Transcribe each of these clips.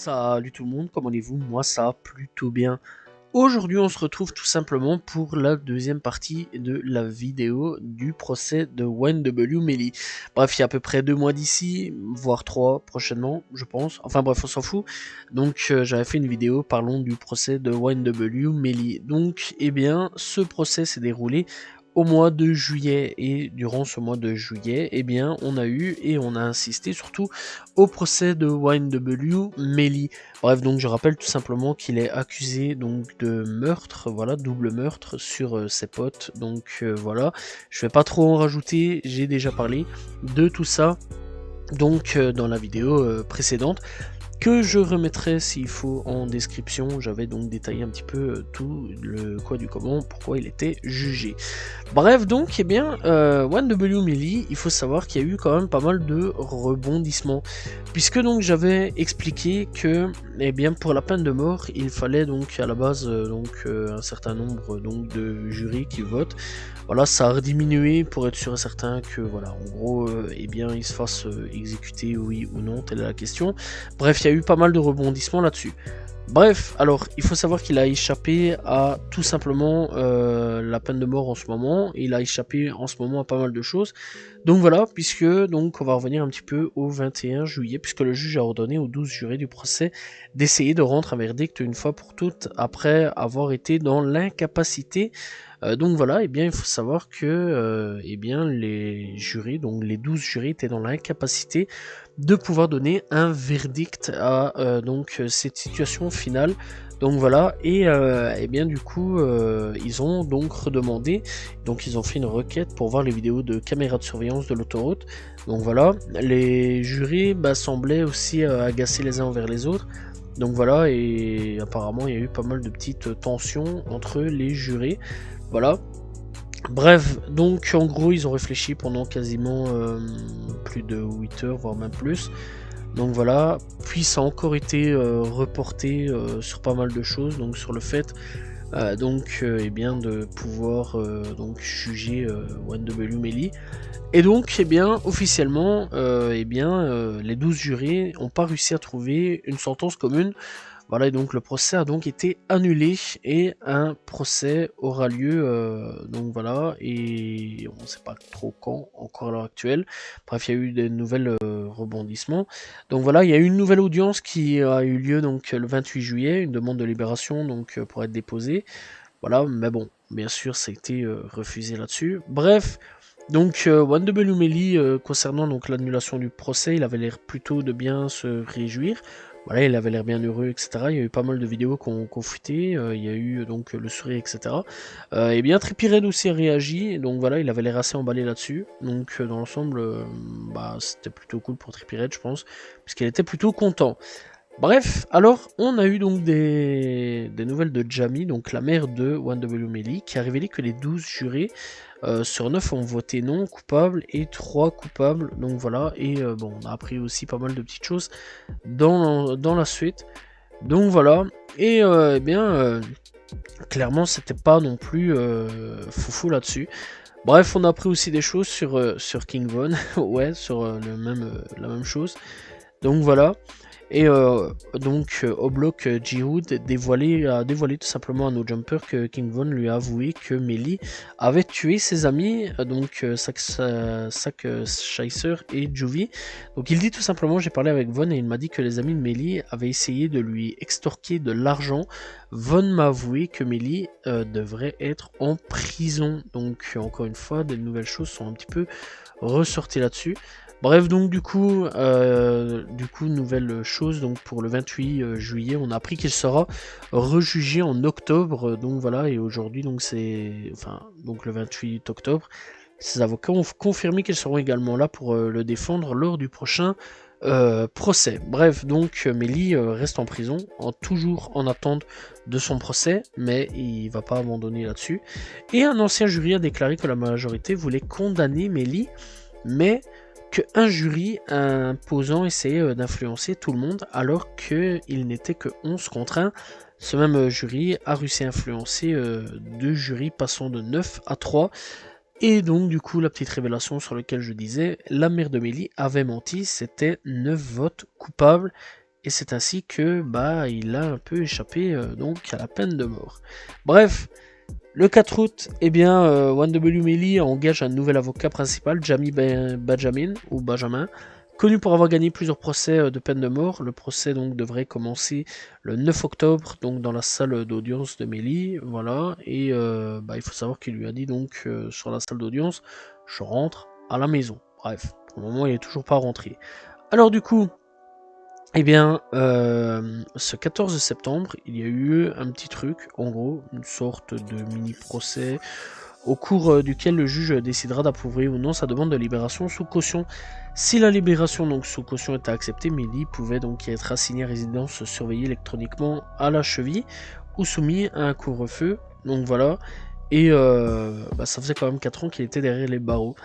Salut tout le monde, comment allez-vous? Moi ça va plutôt bien. Aujourd'hui on se retrouve tout simplement pour la deuxième partie de la vidéo du procès de YNW Melly. Bref, il y a à peu près 2 mois d'ici, voire 3 prochainement je pense. Enfin bref, on s'en fout. Donc j'avais fait une vidéo parlant du procès de YNW Melly. Donc eh bien ce procès s'est déroulé au mois de juillet, et durant ce mois de juillet, eh bien, on a eu et on a insisté surtout au procès de YNW Melly. Bref, donc je rappelle tout simplement qu'il est accusé donc de meurtre, voilà, double meurtre sur ses potes. Donc voilà, je vais pas trop en rajouter, j'ai déjà parlé de tout ça donc dans la vidéo précédente, que je remettrai s'il faut en description. J'avais donc détaillé un petit peu tout le quoi du comment, pourquoi il était jugé. Bref, donc, eh bien, YNW Melly, il faut savoir qu'il y a eu quand même pas mal de rebondissements, puisque donc j'avais expliqué que, eh bien, pour la peine de mort, il fallait donc à la base un certain nombre donc de jurys qui votent. Voilà, ça a rediminué pour être sûr et certain que, voilà, en gros, eh bien, il se fasse exécuter, oui ou non, telle est la question. Bref, il y a eu pas mal de rebondissements là-dessus. Bref, alors, il faut savoir qu'il a échappé à tout simplement la peine de mort en ce moment. Il a échappé en ce moment à pas mal de choses. Donc voilà, puisque donc on va revenir un petit peu au 21 juillet, puisque le juge a ordonné aux 12 jurés du procès d'essayer de rendre un verdict une fois pour toutes après avoir été dans l'incapacité. Donc voilà, et bien il faut savoir que eh bien les jurés, donc les 12 jurés étaient dans l'incapacité de pouvoir donner un verdict à donc cette situation finale. Donc voilà, et bien du coup ils ont donc redemandé, donc ils ont fait une requête pour voir les vidéos de caméras de surveillance de l'autoroute. Donc voilà, les jurés semblaient aussi agacés les uns envers les autres. Donc voilà, et apparemment il y a eu pas mal de petites tensions entre les jurés. Voilà. Bref, donc en gros ils ont réfléchi pendant quasiment plus de 8 heures, voire même plus. Donc voilà, puis ça a encore été reporté sur pas mal de choses, donc sur le fait eh bien de pouvoir donc juger YNW Melly. Et donc eh bien officiellement les 12 jurés n'ont pas réussi à trouver une sentence commune. Voilà, et donc le procès a donc été annulé et un procès aura lieu, donc voilà, et on ne sait pas trop quand, encore à l'heure actuelle. Bref, il y a eu des nouvelles rebondissements. Donc voilà, il y a eu une nouvelle audience qui a eu lieu donc le 28 juillet, une demande de libération donc pour être déposée. Voilà, mais bon, bien sûr, ça a été refusé là-dessus. Bref. Donc YNW Melly, concernant donc l'annulation du procès, il avait l'air plutôt de bien se réjouir. Voilà, il avait l'air bien heureux, etc. Il y a eu pas mal de vidéos qui ont fuité, il y a eu donc le sourire, etc. Et bien Trippie Redd aussi a réagi, donc voilà, il avait l'air assez emballé là-dessus. Donc dans l'ensemble, c'était plutôt cool pour Trippie Redd, je pense, puisqu'il était plutôt content. Bref, alors on a eu donc des nouvelles de Jamie, donc la mère de YNW Melly, qui a révélé que les 12 jurés sur 9 ont voté non coupable et 3 coupables. Donc voilà, et bon, on a appris aussi pas mal de petites choses dans la suite. Donc voilà, et clairement c'était pas non plus foufou là-dessus. Bref, on a appris aussi des choses sur King Von, ouais, sur la même chose. Donc voilà. Et Oblock Jihood a dévoilé tout simplement à No Jumper que King Von lui a avoué que Melly avait tué ses amis, Sack Scheisser et Juvie. Donc il dit tout simplement: j'ai parlé avec Von et il m'a dit que les amis de Melly avaient essayé de lui extorquer de l'argent. Von m'a avoué que Melly devrait être en prison. Donc encore une fois, des nouvelles choses sont un petit peu ressorties là-dessus. Bref, donc du coup, nouvelle chose, donc pour le 28 juillet, on a appris qu'il sera rejugé en octobre, donc voilà, et aujourd'hui, donc le 28 octobre, ses avocats ont confirmé qu'ils seront également là pour le défendre lors du prochain procès. Bref, donc Melly reste en prison, toujours en attente de son procès, mais il va pas abandonner là-dessus. Et un ancien jury a déclaré que la majorité voulait condamner Melly, mais qu'un jury imposant essayait d'influencer tout le monde alors qu'il n'était que 11 contre 1. Ce même jury a réussi à influencer 2 jurys passant de 9 à 3. Et donc du coup la petite révélation sur laquelle je disais, la mère de Melly avait menti, c'était 9 votes coupables et c'est ainsi que bah il a un peu échappé donc à la peine de mort. Bref, le 4 août, eh bien, 1W Melee engage un nouvel avocat principal, Jamie Benjamin, connu pour avoir gagné plusieurs procès de peine de mort. Le procès donc devrait commencer le 9 octobre, donc dans la salle d'audience de Melee, voilà. Et bah, il faut savoir qu'il lui a dit donc sur la salle d'audience, je rentre à la maison. Bref, pour le moment, il est toujours pas rentré. Alors du coup, eh bien, ce 14 septembre, il y a eu un petit truc, en gros, une sorte de mini-procès, au cours duquel le juge décidera d'approuver ou non sa demande de libération sous caution. Si la libération donc sous caution était acceptée, Melee pouvait donc être assigné à résidence surveillée électroniquement à la cheville ou soumis à un couvre-feu. Donc voilà, et bah, ça faisait quand même 4 ans qu'il était derrière les barreaux.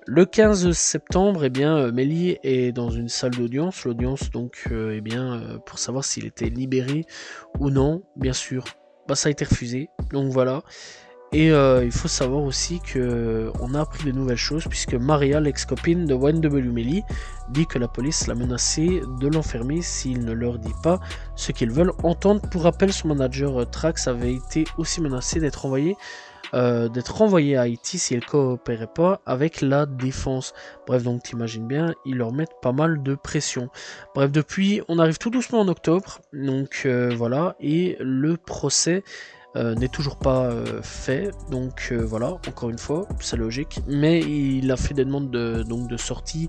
Le 15 septembre, eh bien, Melee est dans une salle d'audience. L'audience, donc, eh bien, pour savoir s'il était libéré ou non, bien sûr, bah, ça a été refusé. Donc voilà. Et il faut savoir aussi que on a appris de nouvelles choses puisque Maria, l'ex-copine de 1W Melee, dit que la police l'a menacé de l'enfermer s'il ne leur dit pas ce qu'ils veulent entendre. Pour rappel, son manager Trax avait été aussi menacé d'être renvoyé à Haïti si elle coopérait pas avec la défense. Bref, donc t'imagines bien, ils leur mettent pas mal de pression. Bref, depuis, on arrive tout doucement en octobre, donc voilà, et le procès n'est toujours pas fait, donc voilà, encore une fois, c'est logique, mais il a fait des demandes de sortie,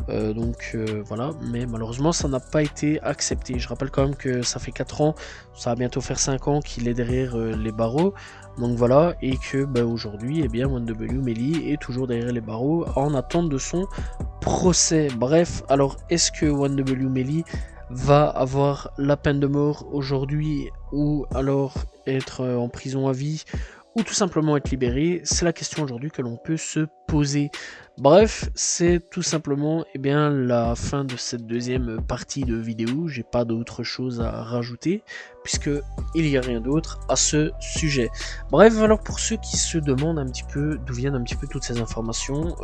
voilà, mais malheureusement ça n'a pas été accepté. Je rappelle quand même que ça fait 4 ans, ça va bientôt faire 5 ans qu'il est derrière les barreaux, donc voilà, et que bah, aujourd'hui, eh bien, 1W Melee est toujours derrière les barreaux en attente de son procès. Bref, alors est-ce que 1W Melee va avoir la peine de mort aujourd'hui ou alors être en prison à vie ou tout simplement être libéré? C'est la question aujourd'hui que l'on peut se poser. Bref, c'est tout simplement bien, la fin de cette deuxième partie de vidéo. J'ai pas d'autre chose à rajouter puisque il n'y a rien d'autre à ce sujet. Bref, alors pour ceux qui se demandent un petit peu d'où viennent un petit peu toutes ces informations,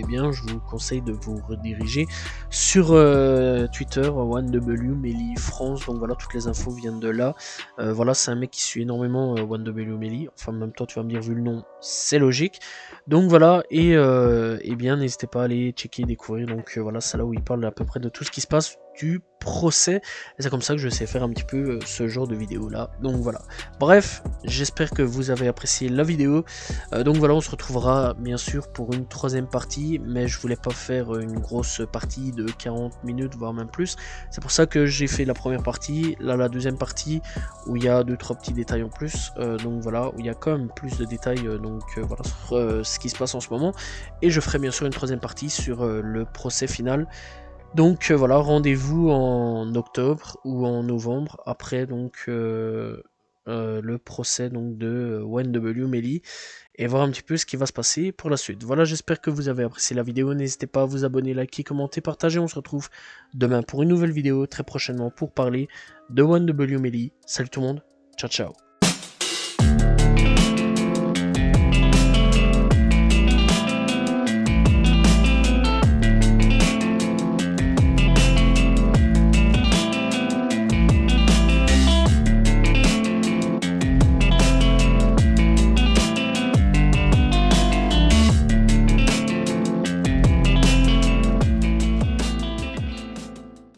bien je vous conseille de vous rediriger sur Twitter, 1W Melee France. Donc voilà, toutes les infos viennent de là. Voilà, c'est un mec qui suit énormément 1W Melee. Enfin, en même temps, tu vas me dire, vu le nom, c'est logique. Donc voilà, et bien, n'hésitez pas à aller checker, découvrir. Donc voilà, c'est là où il parle à peu près de tout ce qui se passe du procès, et c'est comme ça que je sais faire un petit peu ce genre de vidéo là. Donc voilà, bref, j'espère que vous avez apprécié la vidéo. Donc voilà, on se retrouvera bien sûr pour une troisième partie, mais je voulais pas faire une grosse partie de 40 minutes voire même plus. C'est pour ça que j'ai fait la première partie, là la deuxième partie où il y a 2-3 petits détails en plus, donc voilà, où il y a quand même plus de détails voilà, sur ce qui se passe en ce moment, et je ferai bien sûr une troisième partie sur le procès final. Donc voilà, rendez-vous en octobre ou en novembre, après donc le procès donc de 1W Melee, et voir un petit peu ce qui va se passer pour la suite. Voilà, j'espère que vous avez apprécié la vidéo, n'hésitez pas à vous abonner, liker, commenter, partager, on se retrouve demain pour une nouvelle vidéo, très prochainement pour parler de 1W Melee. Salut tout le monde, ciao ciao.